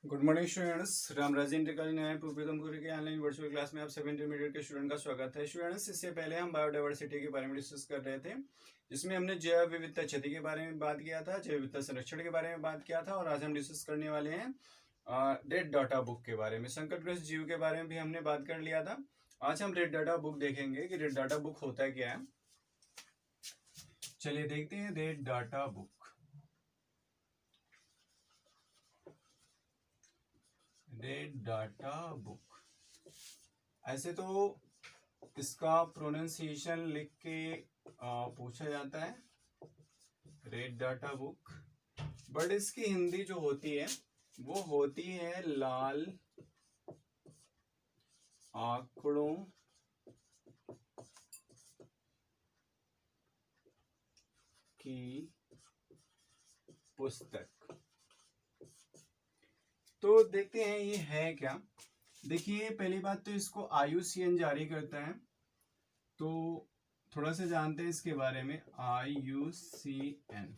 Good morning students, Ramraj inter college नया प्रीतम गुरु के online virtual class में आप सभी इंटरमीडिएट के स्टूडेंट का स्वागत है। स्टूडेंट्स, इससे पहले हम बायोडाइवर्सिटी के बारे में डिस्कस कर रहे थे, जिसमें हमने जैव विविधता क्षति के बारे में बात किया था, जैव विविधता संरक्षण के बारे में बात किया था, और आज हम डिस्कस करने वाले हैं रेड डाटा बुक के बारे में। संकटग्रस्त जीव के बारे में भी हमने बात कर लिया था। आज हम रेड डाटा बुक देखेंगे कि रेड डाटा बुक होता क्या है। चलिए देखते हैं red data book. Red data book, ऐसे तो इसका प्रोनाउंसिएशन लिख के पूछा जाता है, रेड डाटा बुक, बट इसकी हिंदी जो होती है वो होती है लाल आंकड़ों की पुस्तक। तो देखते हैं ये है क्या। देखिए, पहली बात तो इसको IUCN जारी करता है, तो थोड़ा सा जानते हैं इसके बारे में। IUCN,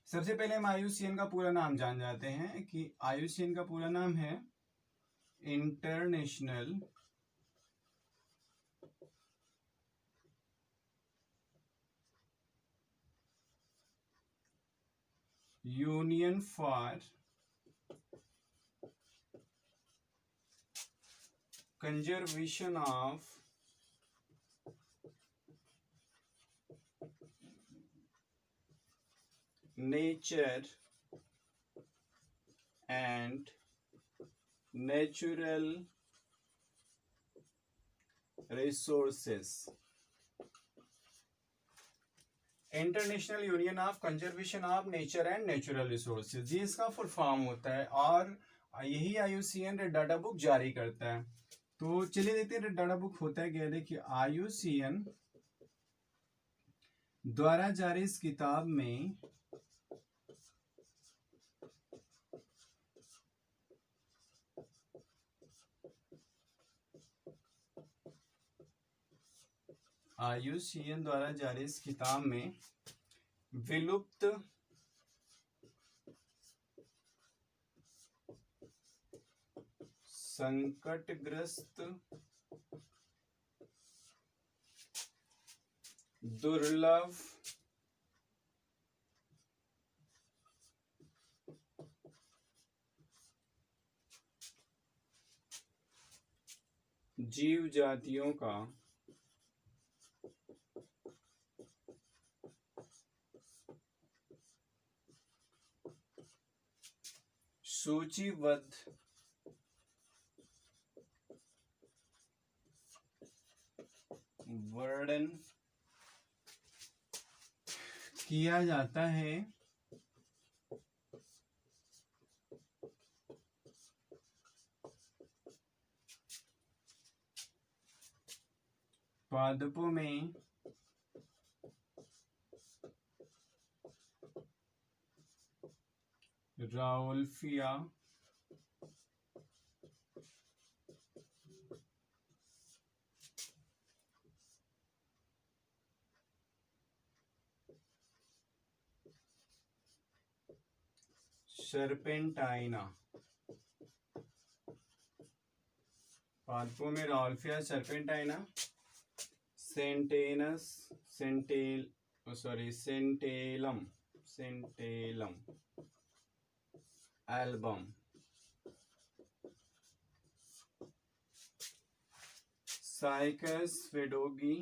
सबसे पहले हम IUCN का पूरा नाम जान जाते हैं कि IUCN का पूरा नाम है international union for conservation of nature and natural resources. International union of conservation of nature and natural resources, ये इसका फुल फॉर्म होता है, और यही IUCN रेड डाटा बुक जारी करता है। तो चलिए देखते हैं रेड डाटा बुक होता है क्या। देखिए, IUCN द्वारा जारी इस किताब में IUCN द्वारा जारी इस किताब में विलुप्त संकटग्रस्त दुर्लभ जीव जातियों का सूचीबद्ध वर्णन किया जाता है पादपों में राउल्फिया सर्पेंटाइना। पादपों में राउल्फिया सर्पेंटाइना, सेंटेनस सेंटेलम एल्बम, साइकस फेडोगी,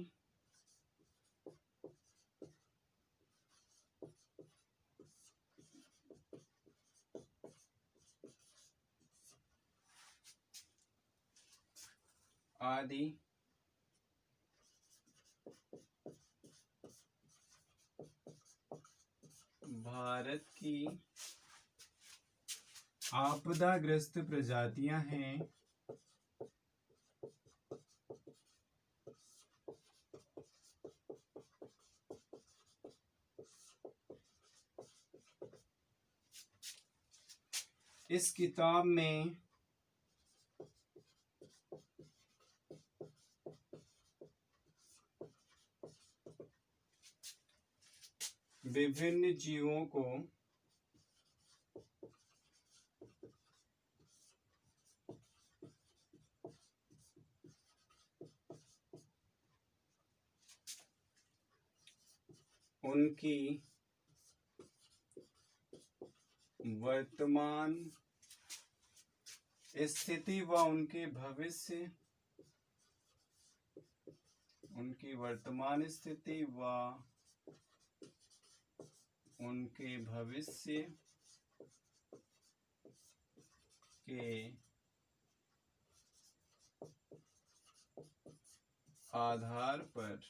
आदि भारत की आपदाग्रस्त प्रजातियां हैं। इस किताब में विभिन्न जीवों को उनकी वर्तमान स्थिति व उनके भविष्य, उनकी वर्तमान स्थिति व उनके भविष्य के आधार पर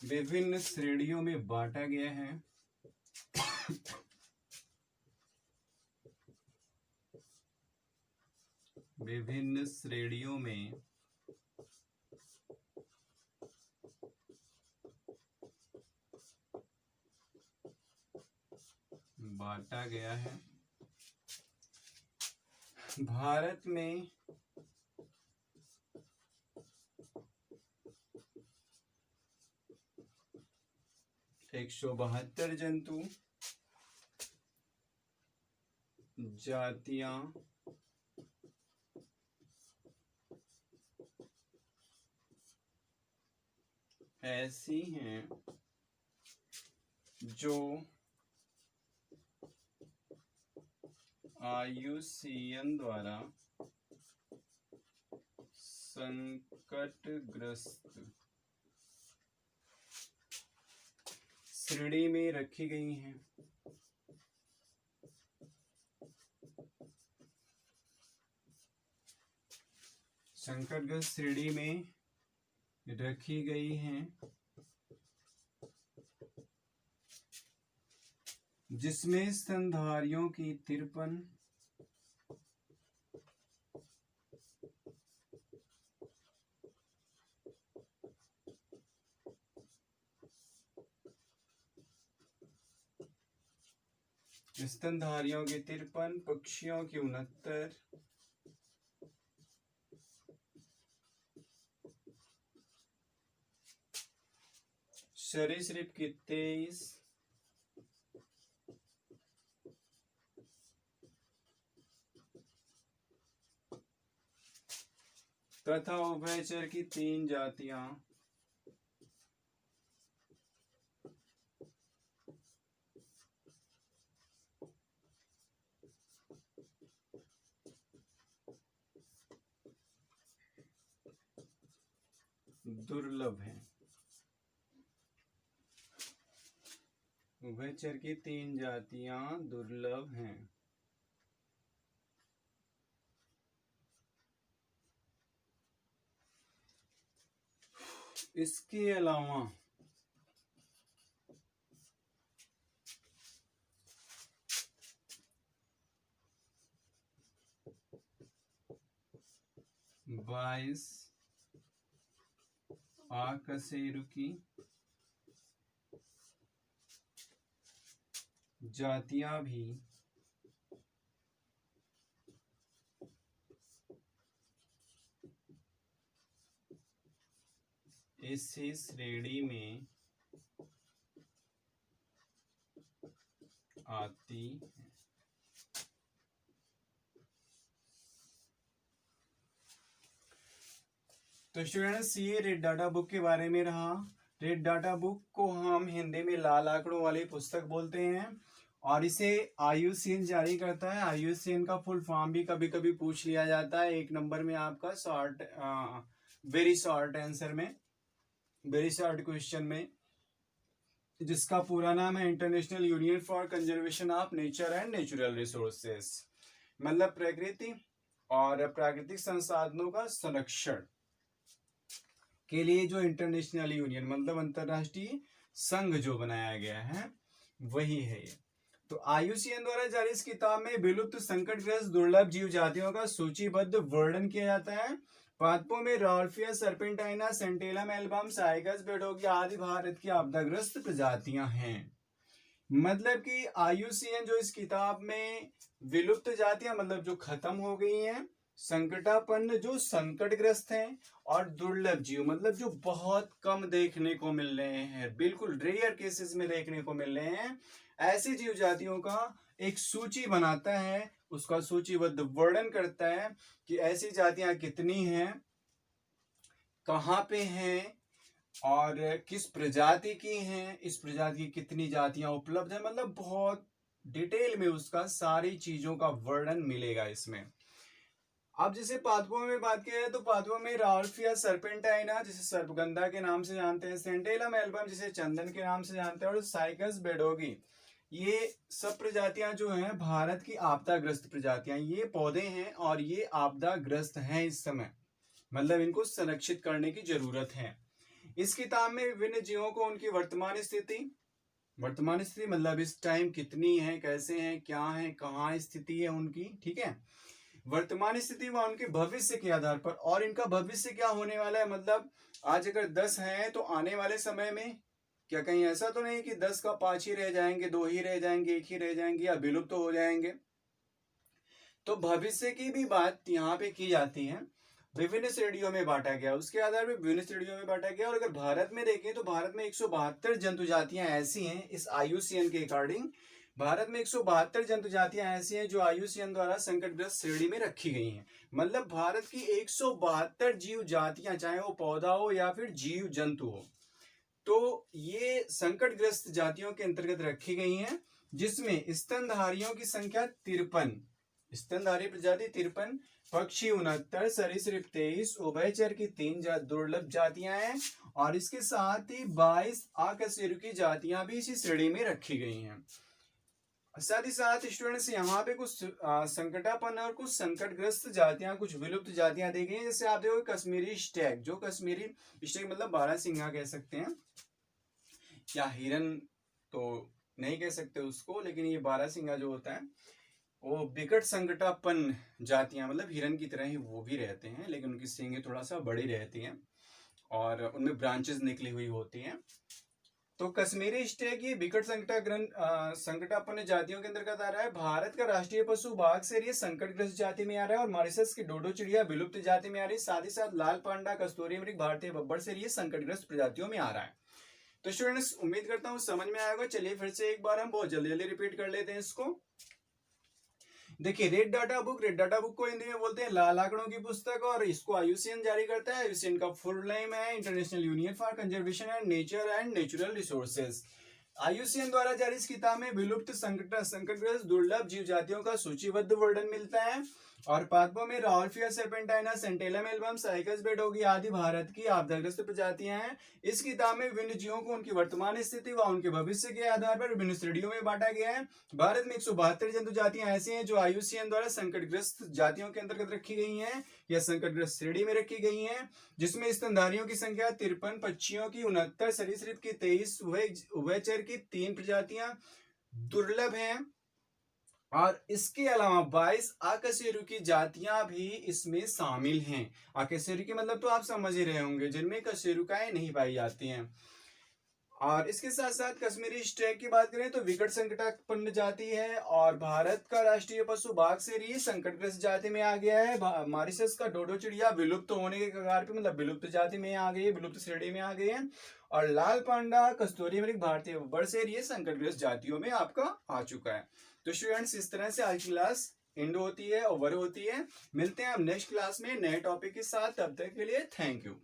विभिन्न श्रेणियों में बांटा गया है। विभिन्न श्रेणियों में बांटा गया है। भारत में 172 जंतु जातियां ऐसी हैं जो IUCN द्वारा संकटग्रस्त श्रेणी में रखी गई हैं। संकटग्रस्त श्रेणी में रखी गई हैं, जिसमें स्तनधारियों की 53, स्तनधारियों की 53, पक्षियों की 69, सरीसृप की 23, तथा उभयचर की 3 जातियां दुर्लभ हैं। उभयचर की 3 जातियां दुर्लभ हैं। इसके अलावा बाईस आकशेरुकी जातियां भी इसी श्रेणी में आती है। तो स्टूडेंट्स, ये रेड डाटा बुक के बारे में रहा। रेड डाटा बुक को हम हिंदी में लाल आंकड़ों वाली पुस्तक बोलते हैं और इसे IUCN जारी करता है। IUCN का फुल फॉर्म भी कभी कभी पूछ लिया जाता है 1 नंबर में आपका वेरी शॉर्ट आंसर में, वेरी शॉर्ट क्वेश्चन में, जिसका पूरा नाम है international union for conservation of nature and natural resources, मतलब प्रकृति और प्राकृतिक संसाधनों का संरक्षण के लिए जो इंटरनेशनल यूनियन मतलब अंतरराष्ट्रीय संघ जो बनाया गया है वही है ये। तो IUCN द्वारा जारी इस किताब में विलुप्त, संकटग्रस्त, दुर्लभ जीव जातियों का सूचीबद्ध वर्णन किया जाता है। पादपों में राल्फिया, सर्पेंटाइना, सेंटेलम एल्बम, साइकस, बेडोगिया आदि भारत की आपदाग्रस्त प्रजातियां हैं। मतलब कि IUCN जो इस किताब में विलुप्त जातियां मतलब जो खत्म हो गई हैं, संकटापन्न जो संकटग्रस्त हैं, और दुर्लभ जीव मतलब जो बहुत कम देखने को मिल रहे हैं, बिल्कुल रेयर केसेस में देखने को मिल रहे हैं, ऐसी जीव जातियों का एक सूची बनाता है, उसका सूचीबद्ध वर्णन करता है कि ऐसी जातियां कितनी हैं, कहाँ पे हैं, और किस प्रजाति की हैं, इस प्रजाति की कितनी जातियां उपलब्ध हैं, मतलब बहुत डिटेल में उसका सारी चीजों का वर्णन मिलेगा इसमें। अब जैसे पादपों में बात किया है तो पादपों में राल्फिया सर्पेंटाइना जिसे सर्पगंधा के नाम से जानते हैं, सेंटेलम एल्बम जिसे चंदन के नाम से जानते हैं, और साइकस बेडोगी, ये सब प्रजातियां जो हैं भारत की आपदाग्रस्त प्रजातियां, ये पौधे हैं और ये आपदाग्रस्त हैं इस समय, मतलब इनको संरक्षित करने की जरूरत है। इस किताब में विभिन्न जीवों को उनकी वर्तमान स्थिति मतलब इस टाइम कितनी है, कैसे हैं, क्या है, कहाँ स्थिति है उनकी, ठीक है, वर्तमान स्थिति व उनके भविष्य के आधार पर, और इनका भविष्य क्या होने वाला है, मतलब आज अगर 10 हैं तो आने वाले समय में क्या कहीं ऐसा तो नहीं कि 10 का 5 ही रह जाएंगे, 2 ही रह जाएंगे, 1 ही रह जाएंगे या विलुप्त तो हो जाएंगे। तो भविष्य की भी बात यहाँ पे की जाती है। विभिन्न श्रेणियों में बांटा गया, उसके आधार पर विभिन्न श्रेणियों में बांटा गया। और अगर भारत में देखें तो भारत में 172 जंतु जातियां ऐसी हैं इस IUCN के अकॉर्डिंग, भारत में 172 जंतु जातियां ऐसी हैं जो IUCN द्वारा संकटग्रस्त श्रेणी में रखी गई हैं। मतलब भारत की 172 जीव जातियां, चाहे वो पौधा हो या फिर जीव जंतु हो, तो ये संकटग्रस्त जातियों के अंतर्गत रखी गई हैं, जिसमें स्तनधारियों की संख्या 53, स्तनधारी प्रजाति 53, पक्षी 69, सरीसृप 23, उभयचर की 3 दुर्लभ जातियां हैं, और इसके साथ ही 22 अकशेरुकी जातियां भी इसी श्रेणी में रखी गई हैं। साथ ही साथ स्टूडेंट्स यहाँ पे कुछ संकटापन्न और कुछ संकटग्रस्त जातियां, कुछ विलुप्त जातियां दी गई हैं। जैसे आप देखो कश्मीरी स्टैग, जो कश्मीरी स्टैग मतलब बारहसिंगा कह सकते हैं, या हिरन तो नहीं कह सकते उसको, लेकिन ये बारहसिंगा जो होता है वो विकट संकटापन्न जातियां, मतलब हिरन की तरह ही वो भी रहते हैं, लेकिन उनकी सींगें थोड़ा सा बड़ी रहती हैं और उनमें ब्रांचेस निकली हुई होती हैं। तो कश्मीरी स्टेग ये विकट संकटापन्न जातियों के अंतर्गत आ रहा है। भारत का राष्ट्रीय पशु बाघ से ये संकटग्रस्त जाति में आ रहा है, और मॉरिशस की डोडो चिड़िया विलुप्त जाति में आ रही है। साथ ही साथ लाल पांडा, कस्तूरी मृग, भारतीय बब्बर से ये संकटग्रस्त प्रजातियों में आ रहा है। तो स्टूडेंट्स उम्मीद करता हूँ समझ में आएगा। चलिए फिर से एक बार हम बहुत जल्दी जल्दी रिपीट कर लेते हैं इसको। देखिए रेड डाटा बुक को हिंदी में बोलते हैं लाल आंकड़ों की पुस्तक, और इसको IUCN जारी करता है। IUCN का फुल नेम है international union for conservation and nature and natural resources. IUCN द्वारा जारी इस किताब में विलुप्त संकटग्रस्त दुर्लभ जीव जातियों का सूचीबद्ध वर्णन मिलता है, और पादपों में राल्फिया सर्पेंटाइना, सेंटेलम एल्बम, साइकस बेडोगी आदि भारत की आपदाग्रस्त प्रजातियां हैं। इस किताब में विभिन्न जीवों को उनकी वर्तमान स्थिति व उनके भविष्य के आधार पर विभिन्न श्रेणियों में बांटा गया है। भारत में 172 जंतु जातियां ऐसी हैं जो IUCN द्वारा संकटग्रस्त जातियों के अंतर्गत रखी गई हैं या संकटग्रस्त श्रेणी में रखी गई हैं, जिसमें स्तनधारियों की संख्या 53, पक्षियों की 69, सरीसृप की 23, उभयचर की 3 प्रजातियां दुर्लभ हैं, और इसके अलावा 22 अकशेरुकी जातियां भी इसमें शामिल हैं। अकशेरुकी मतलब तो आप समझ ही रहे होंगे, जिनमें कशेरुकाएं नहीं पाई जाती हैं। और इसके साथ साथ कश्मीरी स्टैग की बात करें तो विकट संकटापन्न जाति है, और भारत का राष्ट्रीय पशु बाघ से ये संकटग्रस्त जाति में आ गया है। मॉरिशस का डोडो चिड़िया विलुप्त होने के कगार पे, मतलब विलुप्त जाति में आ गई है, विलुप्त श्रेणी में आ गई है। और लाल पांडा, कस्तूरी मृग, भारतीय बरसेर ये संकटग्रस्त जातियों में आपका आ चुका है। तो स्टूडेंट्स इस तरह से आज की क्लास एंड होती है, ओवर होती है। मिलते हैं हम नेक्स्ट क्लास में नए टॉपिक के साथ, तब तक के लिए थैंक यू।